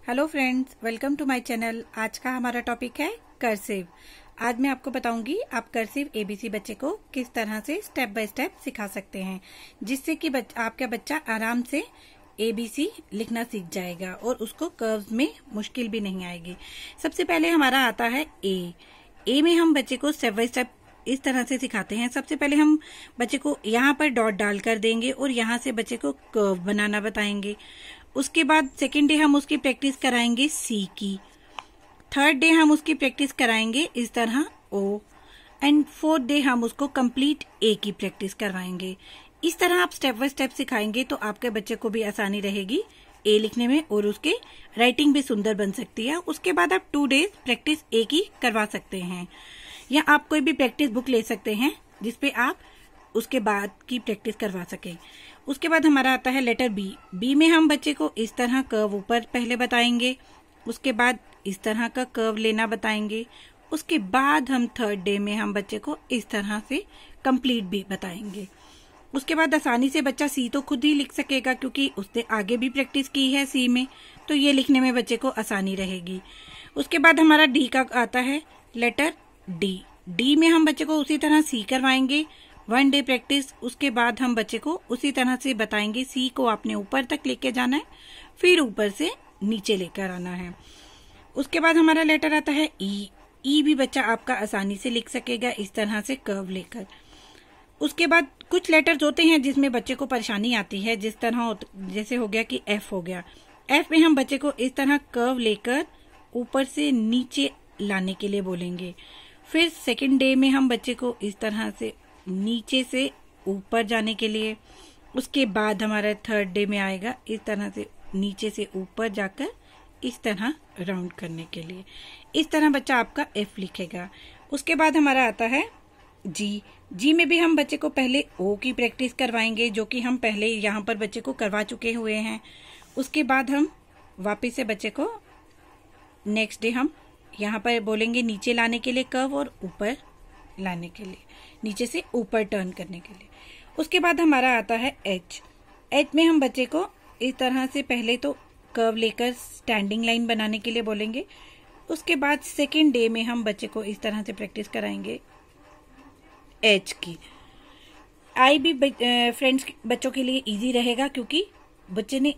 Hello friends, welcome to my channel. आज का हमारा टॉपिक है कर्सिव। आज मैं आपको बताऊंगी आप कर्सिव एबीसी बच्चे को किस तरह से स्टेप बाय स्टेप सिखा सकते हैं, जिससे कि आपका बच्चा आराम से एबीसी लिखना सीख जाएगा और उसको कर्व्स में मुश्किल भी नहीं आएगी। सबसे पहले हमारा आता है ए में हम बच्चे को स्टेप बाय स्टेप इस तरह से सिखाते हैं। सबसे पहले हम बच्चे को यहाँ पर डॉट डाल कर देंगे और यहाँ से बच्चे को कर्व बनाना बताएंगे। उसके बाद सेकेंड डे हम उसकी प्रैक्टिस कराएंगे सी की। थर्ड डे हम उसकी प्रैक्टिस कराएंगे इस तरह ओ, एंड फोर्थ डे हम उसको कंप्लीट ए की प्रैक्टिस करवाएंगे। इस तरह आप स्टेप बाय स्टेप सिखाएंगे तो आपके बच्चे को भी आसानी रहेगी ए लिखने में और उसके राइटिंग भी सुंदर बन सकती है। उसके बाद आप 2 डेज प्रैक्टिस ए की करवा सकते हैं, या आप कोई भी प्रैक्टिस बुक ले सकते हैं जिसपे आप उसके बाद की प्रैक्टिस करवा सकें। उसके बाद हमारा आता है लेटर बी में हम बच्चे को इस तरह कर्व ऊपर पहले बताएंगे, उसके बाद इस तरह का कर्व लेना बताएंगे। उसके बाद हम थर्ड डे में हम बच्चे को इस तरह से कंप्लीट भी बताएंगे। उसके बाद आसानी से बच्चा सी तो खुद ही लिख सकेगा क्योंकि उसने आगे भी प्रैक्टिस की है सी में, तो ये लिखने में बच्चे को आसानी रहेगी। उसके बाद हमारा डी का आता है लेटर डी में हम बच्चे को उसी तरह सी करवाएंगे, 1 डे प्रैक्टिस। उसके बाद हम बच्चे को उसी तरह से बताएंगे सी को आपने ऊपर तक लेके जाना है, फिर ऊपर से नीचे लेकर आना है। उसके बाद हमारा लेटर आता है ई भी बच्चा आपका आसानी से लिख सकेगा इस तरह से कर्व लेकर। उसके बाद कुछ लेटर्स होते हैं जिसमें बच्चे को परेशानी आती है, जिस तरह जैसे हो गया कि एफ हो गया। एफ में हम बच्चे को इस तरह कर्व लेकर ऊपर से नीचे लाने के लिए बोलेंगे। फिर सेकंड डे में हम बच्चे को इस तरह से नीचे से ऊपर जाने के लिए। उसके बाद हमारा थर्ड डे में आएगा इस तरह से नीचे से ऊपर जाकर इस तरह राउंड करने के लिए। इस तरह बच्चा आपका एफ लिखेगा। उसके बाद हमारा आता है जी में भी हम बच्चे को पहले ओ की प्रैक्टिस करवाएंगे, जो कि हम पहले यहाँ पर बच्चे को करवा चुके हुए हैं। उसके बाद हम वापस से बच्चे को नेक्स्ट डे हम यहाँ पर बोलेंगे नीचे लाने के लिए कर्व और ऊपर लाने के लिए, नीचे से ऊपर टर्न करने के लिए। उसके बाद हमारा आता है एच में हम बच्चे को इस तरह से पहले तो कर्व लेकर स्टैंडिंग लाइन बनाने के लिए बोलेंगे। उसके बाद सेकेंड डे में हम बच्चे को इस तरह से प्रैक्टिस कराएंगे एच की। आई भी फ्रेंड्स बच्चों के लिए इजी रहेगा क्योंकि बच्चे ने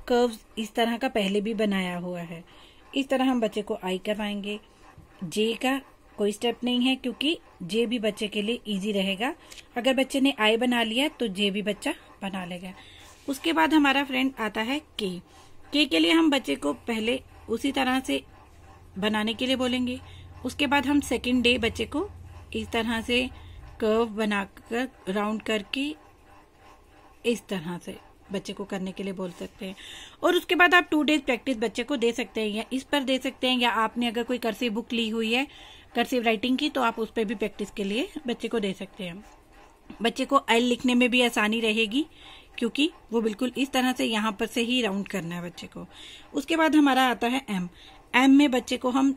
कर्व इस तरह का पहले भी बनाया हुआ है। इस तरह हम बच्चे को आई करवाएंगे। जे का कोई स्टेप नहीं है क्योंकि जे भी बच्चे के लिए इजी रहेगा। अगर बच्चे ने आई बना लिया तो जे भी बच्चा बना लेगा। उसके बाद हमारा फ्रेंड आता है के के लिए हम बच्चे को पहले उसी तरह से बनाने के लिए बोलेंगे। उसके बाद हम सेकंड डे बच्चे को इस तरह से कर्व बनाकर राउंड करके इस तरह से बच्चे को करने के लिए बोल सकते हैं। और उसके बाद आप 2 डेज प्रैक्टिस बच्चे को दे सकते हैं, या इस पर दे सकते हैं, या आपने अगर कोई कर्सिव बुक ली हुई है कर्सिव राइटिंग की तो आप उस पर भी प्रैक्टिस के लिए बच्चे को दे सकते हैं। बच्चे को एल लिखने में भी आसानी रहेगी क्योंकि वो बिल्कुल इस तरह से यहाँ पर से ही राउंड करना है बच्चे को। उसके बाद हमारा आता है एम में बच्चे को हम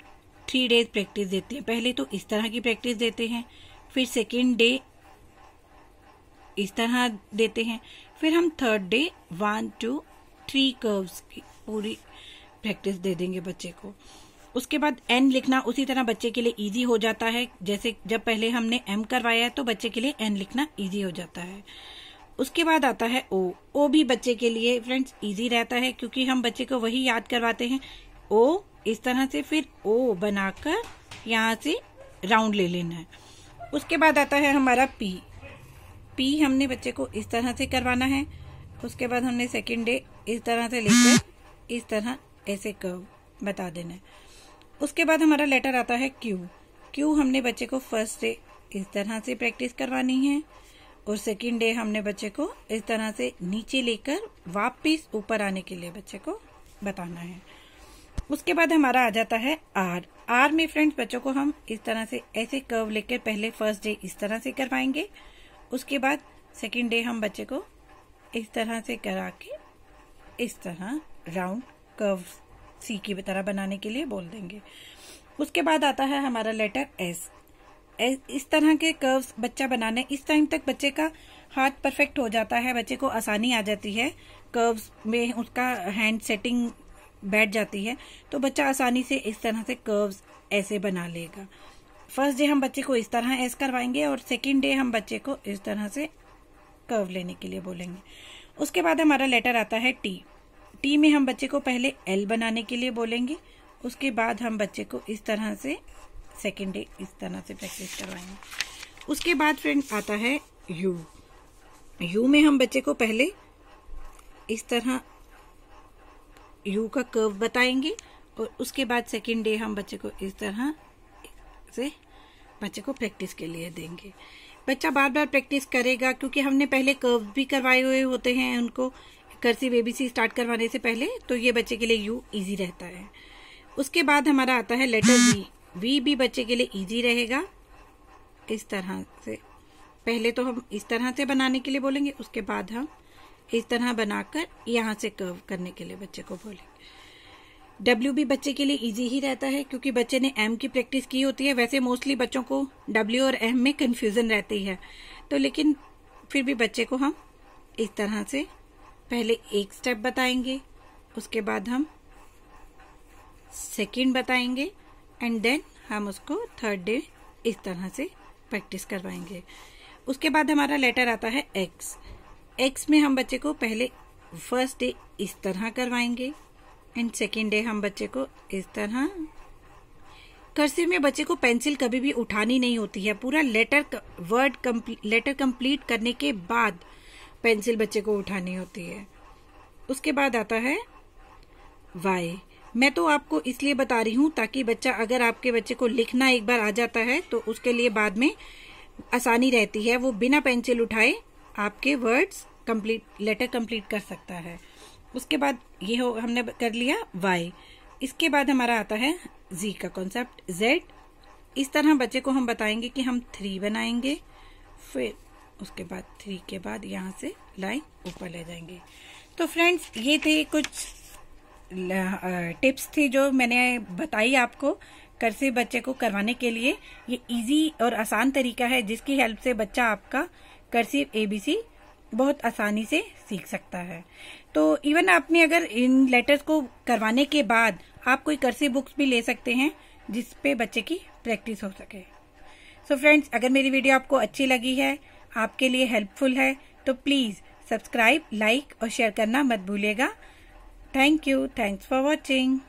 3 डेज प्रैक्टिस देते हैं। पहले तो इस तरह की प्रैक्टिस देते हैं, फिर सेकेंड डे इस तरह देते हैं, फिर हम थर्ड डे 1 2 3 कर्व्स की पूरी प्रैक्टिस दे देंगे बच्चे को। उसके बाद एन लिखना उसी तरह बच्चे के लिए इजी हो जाता है, जैसे जब पहले हमने एम करवाया है तो बच्चे के लिए एन लिखना इजी हो जाता है। उसके बाद आता है ओ भी बच्चे के लिए फ्रेंड्स इजी रहता है क्योंकि हम बच्चे को वही याद करवाते हैं। ओ इस तरह से, फिर ओ बनाकर यहाँ से राउंड ले लेना है। उसके बाद आता है हमारा पी हमने बच्चे को इस तरह से करवाना है। उसके बाद हमने सेकेंड डे इस तरह से लेकर इस तरह ऐसे कर्व बता देना है। उसके बाद हमारा लेटर आता है क्यू हमने बच्चे को फर्स्ट डे इस तरह से प्रैक्टिस करवानी है और सेकेंड डे हमने बच्चे को इस तरह से नीचे लेकर वापस ऊपर आने के लिए बच्चे को बताना है। उसके बाद हमारा आ जाता है आर में फ्रेंड्स बच्चों को हम इस तरह से ऐसे कर्व लेकर पहले फर्स्ट डे इस तरह से करवाएंगे। उसके बाद सेकेंड डे हम बच्चे को इस तरह से करा के इस तरह राउंड कर्व सी की तरह बनाने के लिए बोल देंगे। उसके बाद आता है हमारा लेटर एस इस तरह के कर्व्स बच्चा बनाने, इस टाइम तक बच्चे का हाथ परफेक्ट हो जाता है, बच्चे को आसानी आ जाती है कर्व्स में, उसका हैंड सेटिंग बैठ जाती है तो बच्चा आसानी से इस तरह से कर्व्स ऐसे बना लेगा। फर्स्ट डे हम बच्चे को इस तरह ऐसे करवाएंगे और सेकेंड डे हम बच्चे को इस तरह से कर्व लेने के लिए बोलेंगे। उसके बाद हमारा लेटर आता है टी। टी में हम बच्चे को पहले एल बनाने के लिए बोलेंगे, उसके बाद हम बच्चे को इस तरह से सेकेंड डे इस तरह से प्रैक्टिस करवाएंगे। उसके बाद फ्रेंड आता है यू। यू में हम बच्चे को पहले इस तरह यू का कर्व बताएंगे और उसके बाद सेकेंड डे हम बच्चे को इस तरह से बच्चे को प्रैक्टिस के लिए देंगे। बच्चा बार बार प्रैक्टिस करेगा क्योंकि हमने पहले कर्व भी करवाए हुए होते हैं उनको कर्सिव एबीसी स्टार्ट करवाने से पहले, तो ये बच्चे के लिए यू इजी रहता है। उसके बाद हमारा आता है लेटर वी। वी भी बच्चे के लिए इजी रहेगा। इस तरह से पहले तो हम इस तरह से बनाने के लिए बोलेंगे, उसके बाद हम इस तरह बनाकर यहाँ से कर्व करने के लिए बच्चे को बोलेंगे। डब्ल्यू भी बच्चे के लिए इजी ही रहता है क्योंकि बच्चे ने एम की प्रैक्टिस की होती है। वैसे मोस्टली बच्चों को डब्ल्यू और एम में कंफ्यूजन रहती है, तो लेकिन फिर भी बच्चे को हम इस तरह से पहले एक स्टेप बताएंगे, उसके बाद हम सेकंड बताएंगे एंड देन हम उसको थर्ड डे इस तरह से प्रैक्टिस करवाएंगे। उसके बाद हमारा लेटर आता है एक्स। एक्स में हम बच्चे को पहले फर्स्ट डे इस तरह करवाएंगे एंड सेकेंड डे हम बच्चे को इस तरह। कर्सिव में बच्चे को पेंसिल कभी भी उठानी नहीं होती है, पूरा लेटर कंप्लीट करने के बाद पेंसिल बच्चे को उठानी होती है। उसके बाद आता है वाई। मैं तो आपको इसलिए बता रही हूँ ताकि बच्चा, अगर आपके बच्चे को लिखना एक बार आ जाता है तो उसके लिए बाद में आसानी रहती है, वो बिना पेंसिल उठाए आपके वर्ड्स लेटर कंप्लीट कर सकता है। उसके बाद ये हमने कर लिया वाई। इसके बाद हमारा आता है जी का कॉन्सेप्ट, जेड। इस तरह बच्चे को हम बताएंगे कि हम 3 बनाएंगे, फिर उसके बाद 3 के बाद यहाँ से लाइन ऊपर ले जाएंगे। तो फ्रेंड्स, ये थे कुछ टिप्स थी जो मैंने बताई आपको कर्सिव बच्चे को करवाने के लिए। ये इजी और आसान तरीका है जिसकी हेल्प से बच्चा आपका कर्सिव एबीसी बहुत आसानी से सीख सकता है। तो इवन आपने अगर इन लेटर्स को करवाने के बाद आप कोई कर्सिव बुक्स भी ले सकते हैं जिस पे बच्चे की प्रैक्टिस हो सके। सो फ्रेंड्स, अगर मेरी वीडियो आपको अच्छी लगी है, आपके लिए हेल्पफुल है, तो प्लीज सब्सक्राइब, लाइक और शेयर करना मत भूलिएगा। Thank you. Thanks for watching.